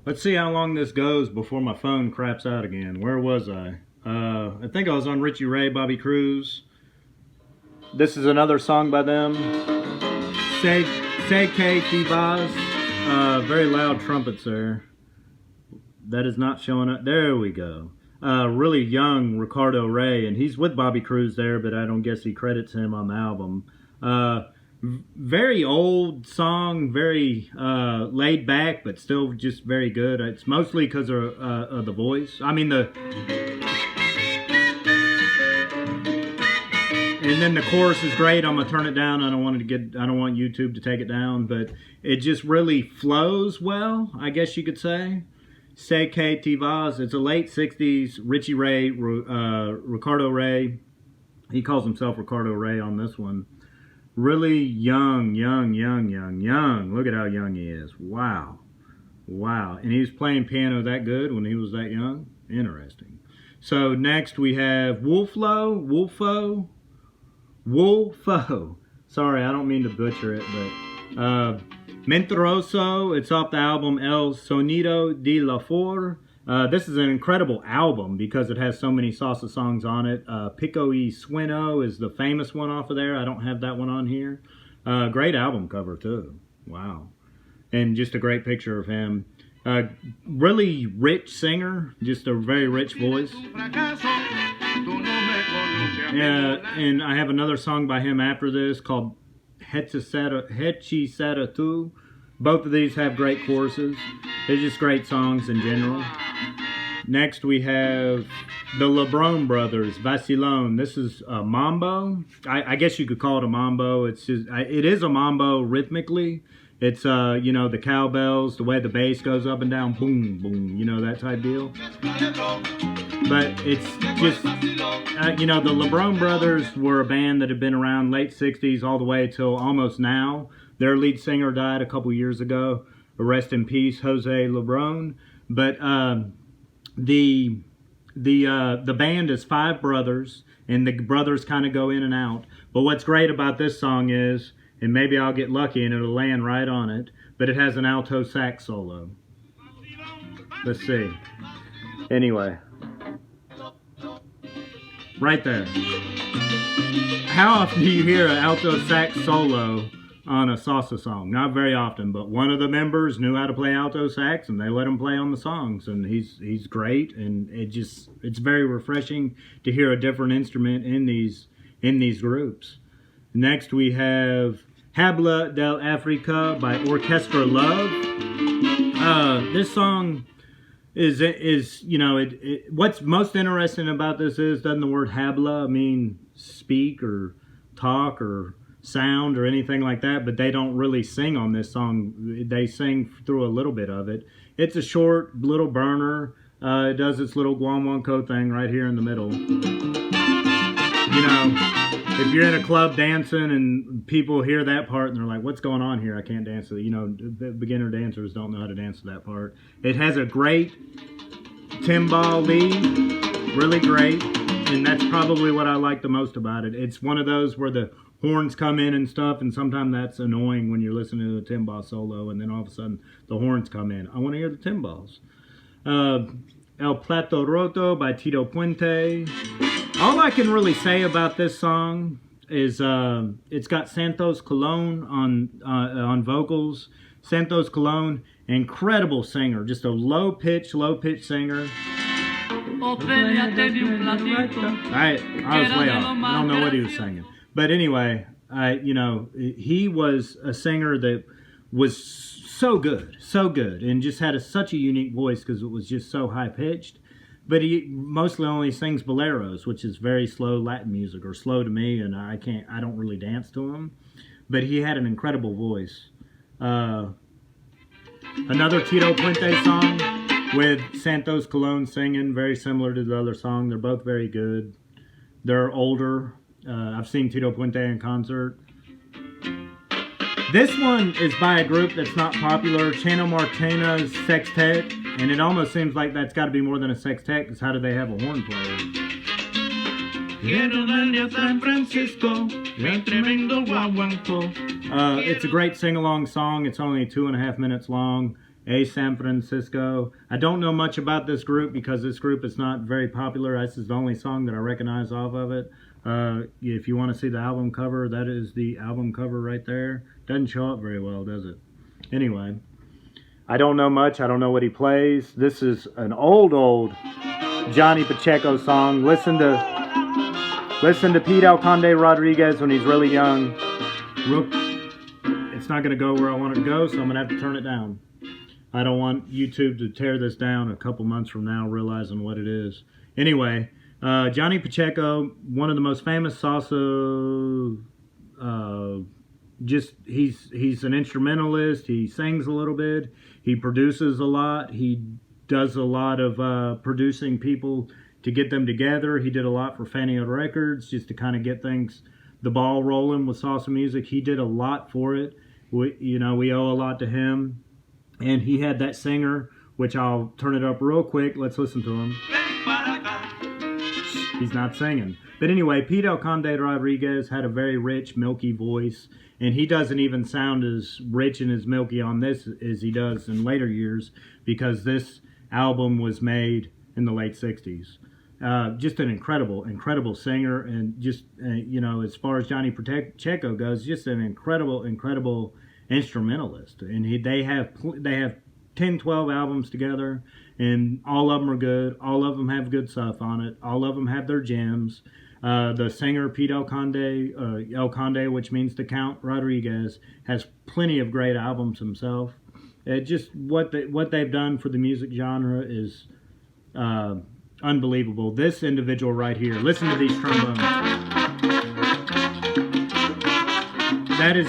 Let's see how long this goes before my phone craps out again. Where was I? I think I was on Richie Ray, Bobby Cruz. This is another song by them. Sei que te vas. Very loud trumpets there. That is not showing up. There we go. Really young Ricardo Ray, and he's with Bobby Cruz there, but I don't guess he credits him on the album. Very old song, very laid back, but still just very good. It's mostly because of the voice. I mean and then the chorus is great. I'm gonna turn it down. I don't want YouTube to take it down, but it just really flows well, I guess you could say. Sei que te vas. It's a late 60s Richie Ray, Ricardo Ray. He calls himself Ricardo Ray on this one. Really young. Look at how young he is. Wow. And he was playing piano that good when he was that young. Interesting. So next we have Wolfo. Sorry, I don't mean to butcher it, but Mentiroso. It's off the album El Sonido de la Flor. This is an incredible album because it has so many salsa songs on it. Pico y Sueno is the famous one off of there. I don't have that one on here. Great album cover too. Wow. And just a great picture of him. Really rich singer, just a very rich voice. And I have another song by him after this called Hechicera Tu. Both of these have great choruses. They're just great songs in general. Next we have the LeBron Brothers, Vacilon. This is a mambo. I guess you could call it a mambo. It is a mambo rhythmically. It's you know, the cowbells, the way the bass goes up and down, boom, boom, you know, that type deal. But it's just, you know, the LeBron Brothers were a band that had been around late 60s all the way till almost now. Their lead singer died a couple years ago. Rest in peace, Jose LeBron. But the band is 5 brothers, and the brothers kind of go in and out. But what's great about this song is, and maybe I'll get lucky and it'll land right on it, but it has an alto sax solo. Let's see. Anyway. Right there. How often do you hear an alto sax solo on a salsa song? Not very often, but one of the members knew how to play alto sax and they let him play on the songs, and he's great, and it's very refreshing to hear a different instrument in these groups. Next we have Habla del Africa by Orchestra Love. This song is you know, what's most interesting about this is, doesn't the word habla mean speak or talk or sound or anything like that, but they don't really sing on this song. They sing through a little bit of it. It's a short little burner. It does its little guaguancó thing right here in the middle. You know, if you're in a club dancing and people hear that part and they're like, what's going on here? I can't dance to it. You know, beginner dancers don't know how to dance to that part. It has a great timbal lead, really great, and that's probably what I like the most about it. It's one of those where the horns come in and stuff, and sometimes that's annoying when you're listening to the timbal solo and then all of a sudden the horns come in. I want to hear the timbals. El Plato Roto by Tito Puente. All I can really say about this song is it's got Santos Colon on vocals. Santos Colon, incredible singer, just a low pitch singer. I was way off. I don't know what he was singing, but anyway, you know, he was a singer that was so good, and just had such a unique voice because it was just so high pitched. But he mostly only sings boleros, which is very slow Latin music, or slow to me, and I don't really dance to him. But he had an incredible voice. Another Tito Puente song with Santos Colon singing, very similar to the other song. They're both very good. They're older. I've seen Tito Puente in concert. This one is by a group that's not popular, Chano Martina's Sextet, and it almost seems like that's got to be more than a sextet, because how do they have a horn player? It's a great sing-along song. It's only 2.5 minutes long. A San Francisco. I don't know much about this group because this group is not very popular. This is the only song that I recognize off of it. If you want to see the album cover, that is the album cover right there. Doesn't show up very well, does it? Anyway, I don't know much. I don't know what he plays. This is an old Johnny Pacheco song. Listen to Pete El Conde Rodriguez when he's really young. It's not going to go where I want it to go, so I'm going to have to turn it down. I don't want YouTube to tear this down a couple months from now realizing what it is. Anyway, Johnny Pacheco, one of the most famous salsa, he's an instrumentalist. He sings a little bit. He produces a lot. He does a lot of producing people to get them together. He did a lot for Fania Records just to kind of get the ball rolling with salsa music. He did a lot for it. We owe a lot to him. And he had that singer, which I'll turn it up real quick. Let's listen to him. He's not singing. But anyway, Pete El Conde Rodriguez had a very rich, milky voice. And he doesn't even sound as rich and as milky on this as he does in later years, because this album was made in the late 60s. Just an incredible singer, and just, as far as Johnny Pacheco goes, just an incredible instrumentalist. And they have 10, 12 albums together, and all of them are good. All of them have good stuff on it. All of them have their gems. The singer, Pete El Conde, which means the Count Rodriguez, has plenty of great albums himself. Just what they've done for the music genre is unbelievable. This individual right here, listen to these trombones. That is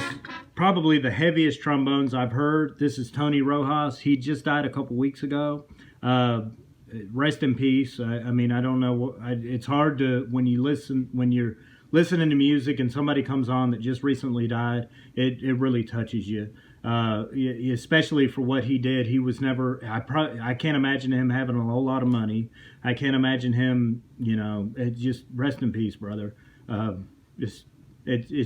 probably the heaviest trombones I've heard. This is Tony Rojas. He just died a couple weeks ago. Rest in peace. I mean, I don't know. It's hard to, when you're listening to music and somebody comes on that just recently died, it really touches you. Especially for what he did. He was never, I can't imagine him having a whole lot of money. I can't imagine him, just rest in peace, brother. It's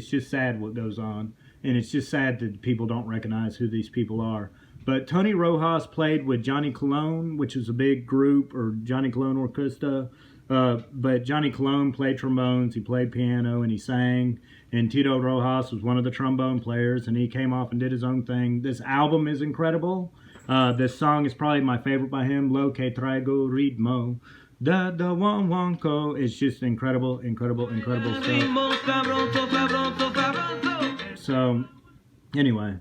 just sad what goes on. And it's just sad that people don't recognize who these people are. But Tony Rojas played with Johnny Colon, which is a big group, or Johnny Colon Orchestra. But Johnny Colon played trombones, he played piano, and he sang. And Tito Rojas was one of the trombone players, and he came off and did his own thing. This album is incredible. This song is probably my favorite by him, Lo que traigo ritmo. Da da wan wan ko. It's just incredible stuff. So, anyway,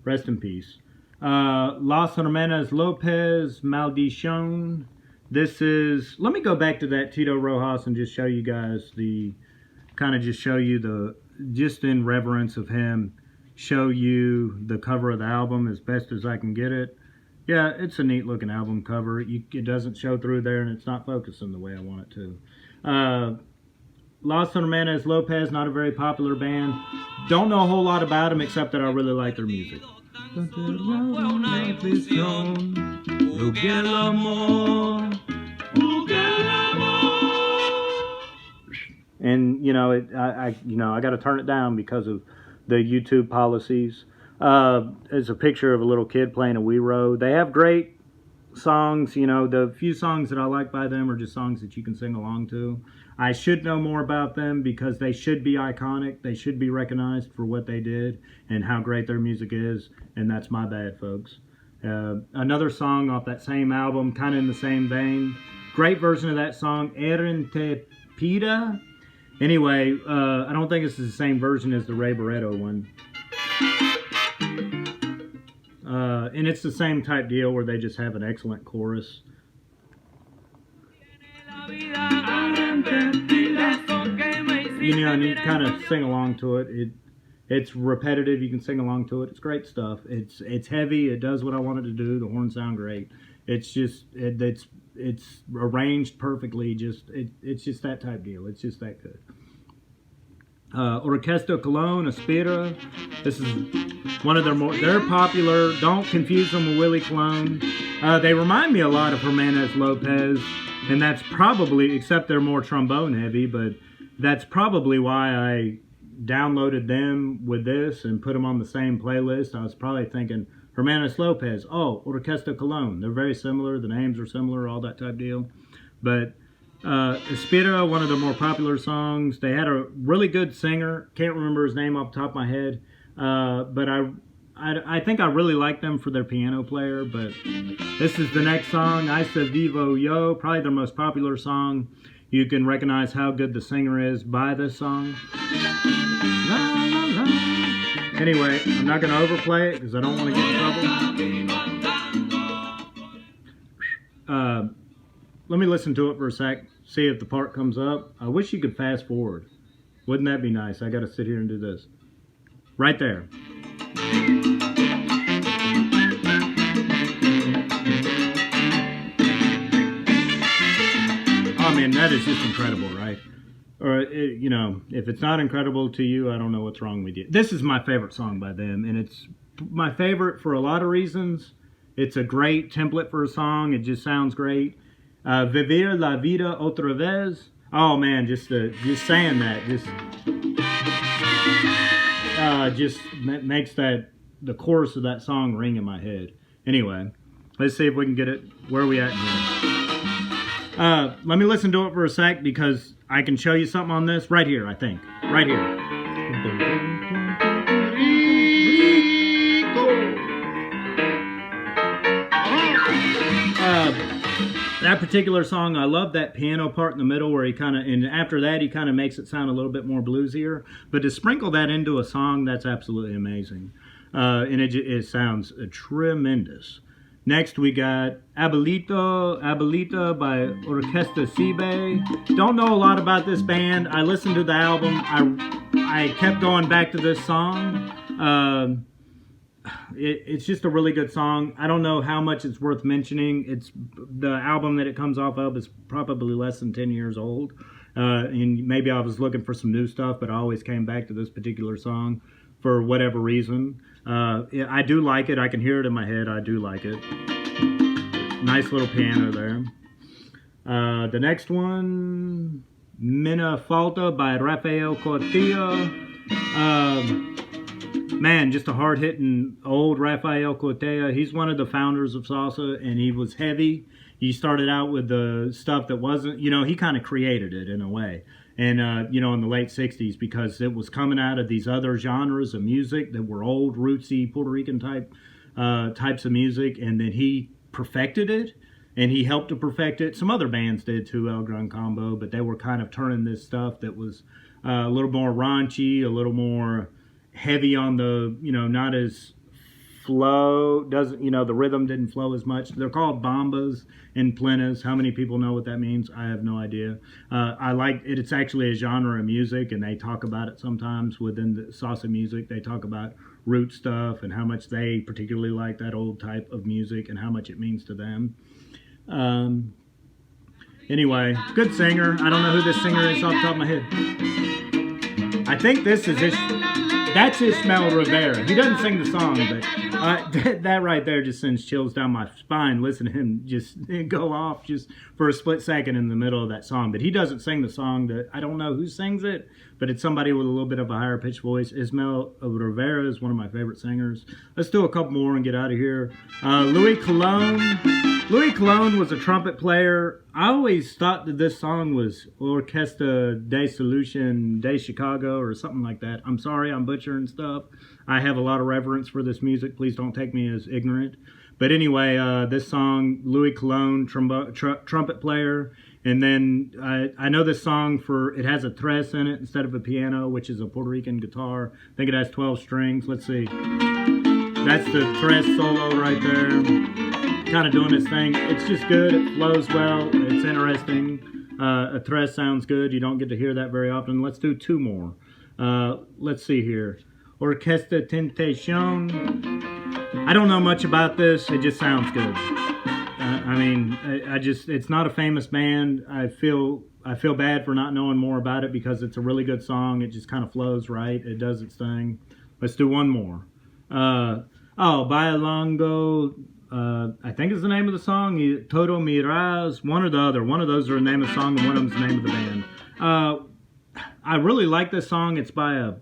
rest in peace. Las Hermanas Lopez, Maldición. This is, let me go back to that Tito Rojas and just show you guys just in reverence of him, show you the cover of the album as best as I can get it. Yeah, it's a neat looking album cover. It doesn't show through there, and it's not focusing the way I want it to. Las Hermanas Lopez, not a very popular band. Don't know a whole lot about them except that I really like their music. And I got to turn it down because of the YouTube policies. It's a picture of a little kid playing a Wii Row. They have great songs. The few songs that I like by them are just songs that you can sing along to. I should know more about them because they should be iconic. They should be recognized for what they did and how great their music is. And that's my bad, folks. Another song off that same album, kind of in the same vein. Great version of that song, Erin Te Pida. Anyway, I don't think it's the same version as the Ray Barretto one. And it's the same type deal where they just have an excellent chorus. And you kind of sing along to it. It's repetitive. You can sing along to it. It's great stuff. It's heavy. It does what I want it to do. The horns sound great. It's just it's arranged perfectly. It's just that type deal. It's just that good. Orquesta Colon, Aspira. This is one of they're popular. Don't confuse them with Willie Colon. They remind me a lot of Hermanas Lopez, and that's probably, except they're more trombone heavy, but that's probably why I downloaded them with this and put them on the same playlist. I was probably thinking, Hermanos Lopez. Oh, Orquesta Colón. They're very similar. The names are similar, all that type deal. But Espira, one of the more popular songs. They had a really good singer. Can't remember his name off the top of my head. But I think I really like them for their piano player. But this is the next song, Isa Vivo Yo, probably their most popular song. You can recognize how good the singer is by this song. La, la, la. Anyway, I'm not going to overplay it because I don't want to get in trouble. Let me listen to it for a sec, see if the part comes up. I wish you could fast forward. Wouldn't that be nice? I got to sit here and do this. Right there. Oh man, that is just incredible, right? Or, you know, if it's not incredible to you, I don't know what's wrong with you. This is my favorite song by them, and it's my favorite for a lot of reasons. It's a great template for a song. It just sounds great. Vivir la vida otra vez. Oh man, just saying that just makes the chorus of that song ring in my head. Anyway, let's see if we can get it. Where are we at here? Let me listen to it for a sec because I can show you something on this right here, I think. Right here. That particular song, I love that piano part in the middle where he kind of, and after that he kind of makes it sound a little bit more bluesier. But to sprinkle that into a song, that's absolutely amazing. And it sounds tremendous. Next we got Abuelita by Orquesta Cibe. Don't know a lot about this band. I listened to the album. I kept going back to this song. It's just a really good song. I don't know how much it's worth mentioning. It's the album that it comes off of is probably less than 10 years old. And maybe I was looking for some new stuff, but I always came back to this particular song for whatever reason. I do like it. I can hear it in my head. I do like it. Nice little piano there. The next one, Mina Falta by Rafael Cortea. Man, just a hard-hitting old Rafael Cortea. He's one of the founders of salsa, and he was heavy. He started out with the stuff that wasn't, you know, he kind of created it in a way. And, you know, in the late 60s, because it was coming out of these other genres of music that were old, rootsy, Puerto Rican types of music. And then he perfected it, and he helped to perfect it. Some other bands did too, El Gran Combo, but they were kind of turning this stuff that was a little more raunchy, a little more heavy on the, you know, not as flow, doesn't, you know, the rhythm didn't flow as much. They're called bombas and plenas. How many people know what that means? I have no idea. I like it. It's actually a genre of music, and they talk about it sometimes within the salsa music. They talk about root stuff and how much they particularly like that old type of music and how much it means to them. Anyway, good singer. I don't know who this singer is off the top of my head. I think this is that's Ismael Rivera. He doesn't sing the song, but that right there just sends chills down my spine. Listen to him just go off just for a split second in the middle of that song. But he doesn't sing the song. I don't know who sings it, but it's somebody with a little bit of a higher pitched voice. Ismael Rivera is one of my favorite singers. Let's do a couple more and get out of here. Louis Colón. Louis Colón was a trumpet player. I always thought that this song was Orquesta de Solution de Chicago or something like that. I'm sorry, I'm butchering stuff. I have a lot of reverence for this music. Please don't take me as ignorant. But anyway, this song, Louis Colón, trumpet player. And then I know this song it has a tres in it instead of a piano, which is a Puerto Rican guitar. I think it has 12 strings. Let's see. That's the tres solo right there. Kind of doing its thing. It's just good. It flows well. It's interesting. A tres sounds good. You don't get to hear that very often. Let's do two more. Let's see here. Orquesta Tentacion. I don't know much about this. It just sounds good. I mean, it's not a famous band. I feel bad for not knowing more about it because it's a really good song. It just kind of flows right. It does its thing. Let's do one more. Bailongo. I think is the name of the song. Todo Miraz, one or the other. One of those are the name of the song, and one of them's the name of the band. I really like this song. It's by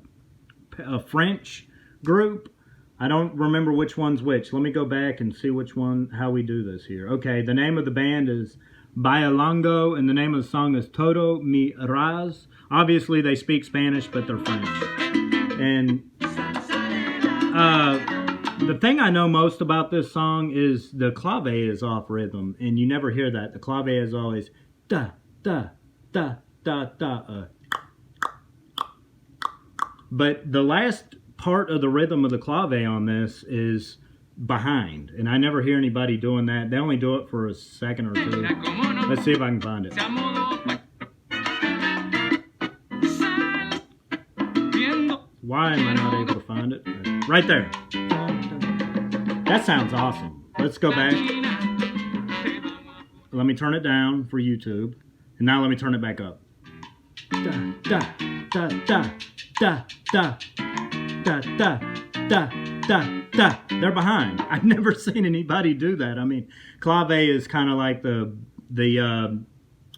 a French group. I don't remember which one's which. Let me go back and see which one, how we do this here. Okay, the name of the band is Bailango, and the name of the song is Todo Mi Raz. Obviously, they speak Spanish, but they're French. And the thing I know most about this song is the clave is off rhythm, and you never hear that. The clave is always da, da, da, da, da. But the last part of the rhythm of the clave on this is behind, and I never hear anybody doing that. They only do it for a second or two. Let's see if I can find it. Why am I not able to find it? Right there. That sounds awesome. Let's go back. Let me turn it down for YouTube, and now let me turn it back up. Da, da, da, da, da, da. Da, da, da, da, da. They're behind. I've never seen anybody do that. I mean, clave is kind of like the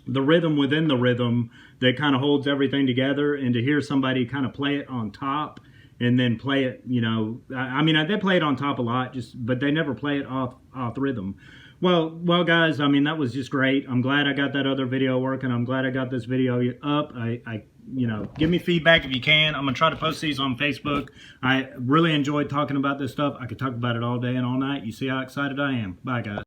rhythm within the rhythm that kind of holds everything together, and to hear somebody kind of play it on top and then play it, you know, I mean, they play it on top a lot, but they never play it off rhythm. Well, guys, I mean, that was just great. I'm glad I got that other video working. I'm glad I got this video up. You know, give me feedback if you can. I'm going to try to post these on Facebook. I really enjoyed talking about this stuff. I could talk about it all day and all night. You see how excited I am. Bye, guys.